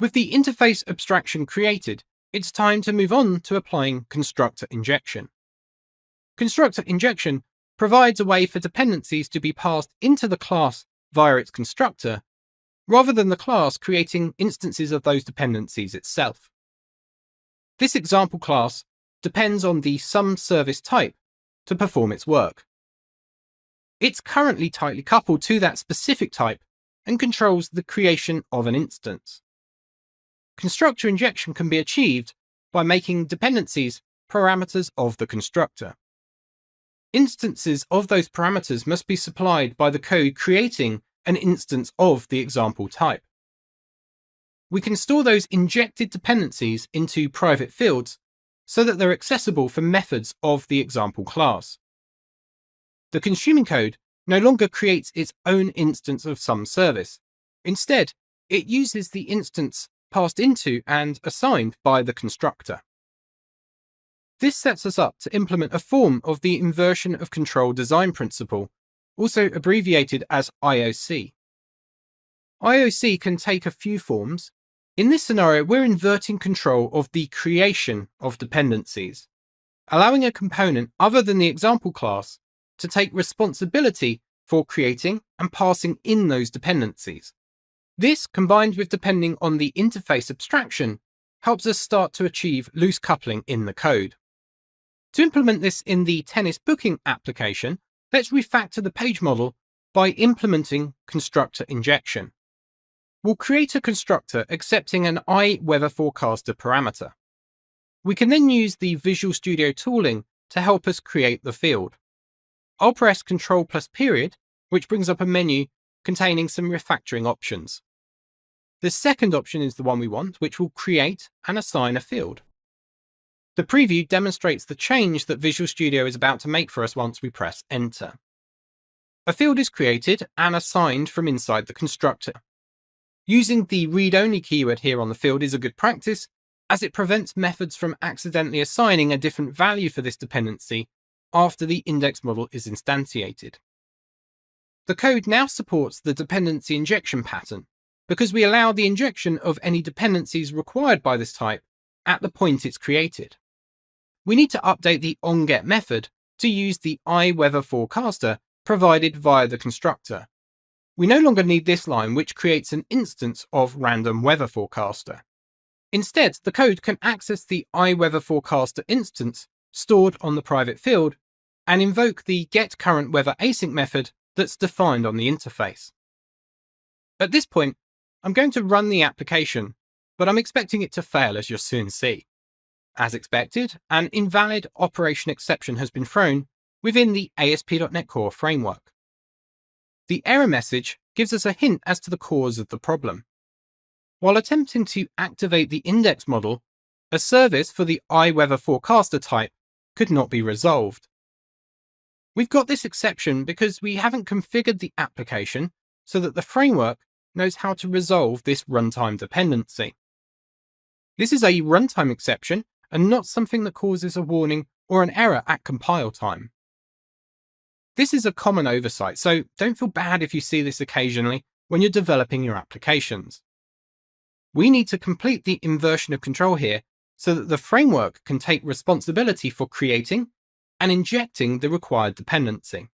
With the interface abstraction created, it's time to move on to applying constructor injection. Constructor injection provides a way for dependencies to be passed into the class via its constructor, rather than the class creating instances of those dependencies itself. This example class depends on the SomeService type to perform its work. It's currently tightly coupled to that specific type and controls the creation of an instance. Constructor injection can be achieved by making dependencies parameters of the constructor. Instances of those parameters must be supplied by the code creating an instance of the example type. We can store those injected dependencies into private fields so that they're accessible for methods of the example class. The consuming code no longer creates its own instance of SomeService. Instead, it uses the instance passed into and assigned by the constructor. This sets us up to implement a form of the inversion of control design principle, also abbreviated as IOC. IOC can take a few forms. In this scenario, we're inverting control of the creation of dependencies, allowing a component other than the example class to take responsibility for creating and passing in those dependencies. This, combined with depending on the interface abstraction, helps us start to achieve loose coupling in the code. To implement this in the tennis booking application, let's refactor the page model by implementing constructor injection. We'll create a constructor accepting an iWeather forecaster parameter. We can then use the Visual Studio tooling to help us create the field. I'll press Ctrl+period, which brings up a menu containing some refactoring options. The second option is the one we want, which will create and assign a field. The preview demonstrates the change that Visual Studio is about to make for us once we press Enter. A field is created and assigned from inside the constructor. Using the read-only keyword here on the field is a good practice, as it prevents methods from accidentally assigning a different value for this dependency after the index model is instantiated. The code now supports the dependency injection pattern, because we allow the injection of any dependencies required by this type at the point it's created. We need to update the onGet method to use the iWeather forecaster provided via the constructor. We no longer need this line, which creates an instance of random weather forecaster. Instead, the code can access the iWeather forecaster instance stored on the private field and invoke the getCurrentWeatherAsync method that's defined on the interface. At this point, I'm going to run the application, but I'm expecting it to fail, as you'll soon see. As expected, an invalid operation exception has been thrown within the ASP.NET Core framework. The error message gives us a hint as to the cause of the problem. While attempting to activate the index model, a service for the iWeather forecaster type could not be resolved. We've got this exception because we haven't configured the application so that the framework knows how to resolve this runtime dependency. This is a runtime exception and not something that causes a warning or an error at compile time. This is a common oversight, so don't feel bad if you see this occasionally when you're developing your applications. We need to complete the inversion of control here so that the framework can take responsibility for creating and injecting the required dependency.